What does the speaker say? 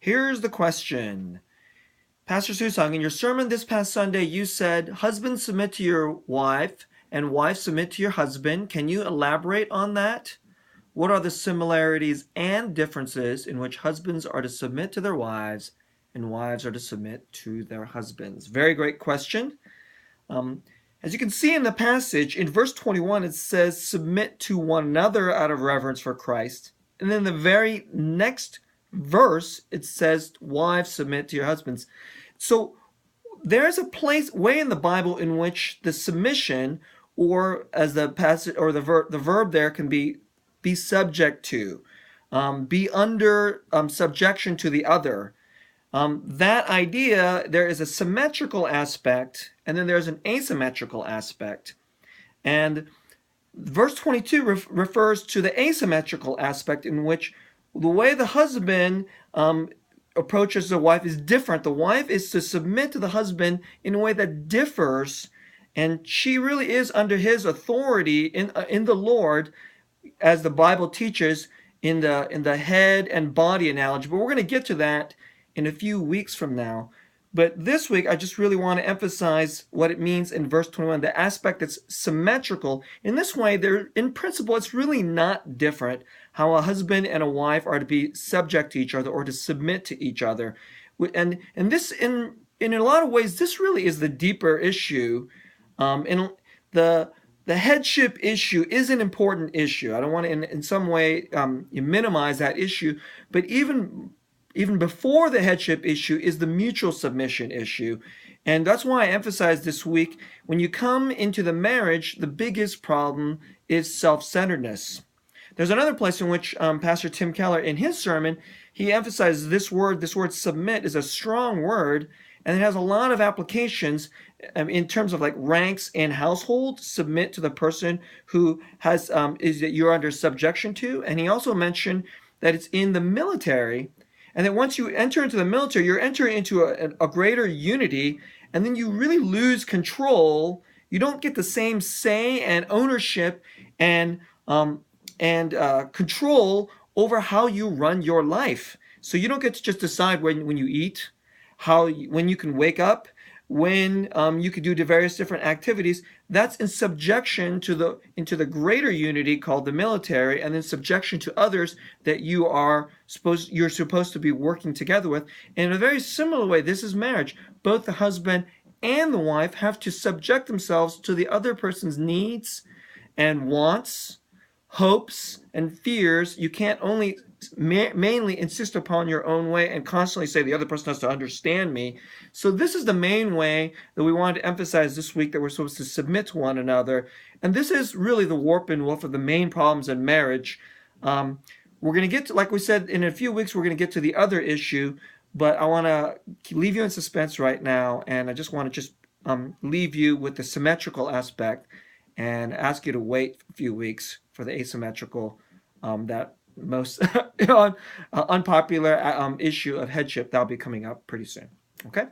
Here's the question. Pastor Susang, in your sermon this past Sunday, you said, husbands submit to your wife and wives submit to your husband. Can you elaborate on that? What are the similarities and differences in which husbands are to submit to their wives and wives are to submit to their husbands? Very great question. As you can see in the passage, in verse 21, it says, submit to one another out of reverence for Christ. And then the very next verse, it says, wives, submit to your husbands. So there's a way in the Bible in which the submission, or as the passage or the verb there can be subject to, be under subjection to the other. That idea, there is a symmetrical aspect and then there's an asymmetrical aspect. And verse 22 refers to the asymmetrical aspect, in which the way the husband approaches the wife is different. The wife is to submit to the husband in a way that differs, and she really is under his authority in the Lord, as the Bible teaches in the head and body analogy. But we're going to get to that in a few weeks from now. But this week, I just really want to emphasize what it means in verse 21, the aspect that's symmetrical. In this way, in principle, it's really not different how a husband and a wife are to be subject to each other or to submit to each other. And this, in a lot of ways, this really is the deeper issue. And the headship issue is an important issue. I don't want to, in some way, minimize that issue. But even before the headship issue is the mutual submission issue. And that's why I emphasize this week, when you come into the marriage, the biggest problem is self-centeredness. There's another place in which Pastor Tim Keller, in his sermon, he emphasizes this word submit is a strong word, and it has a lot of applications in terms of like ranks in household. Submit to the person who has is that you're under subjection to. And he also mentioned that it's in the military, and that once you enter into the military, you're entering into a greater unity, and then you really lose control. You don't get the same say and ownership and control over how you run your life. So you don't get to just decide when you eat, when you can wake up, when you can do the various different activities. That's in subjection to into the greater unity called the military, and then subjection to others that you're supposed to be working together with. And in a very similar way, this is marriage. Both the husband and the wife have to subject themselves to the other person's needs and wants, hopes, and fears. You can't only mainly insist upon your own way and constantly say the other person has to understand me. So this is the main way that we wanted to emphasize this week, that we're supposed to submit to one another. And this is really the warp and woof of the main problems in marriage. We're going to get to, like we said, in a few weeks, we're going to get to the other issue, but I want to leave you in suspense right now, and I just want to leave you with the symmetrical aspect and ask you to wait a few weeks for the asymmetrical, that most unpopular issue of headship that'll be coming up pretty soon. Okay?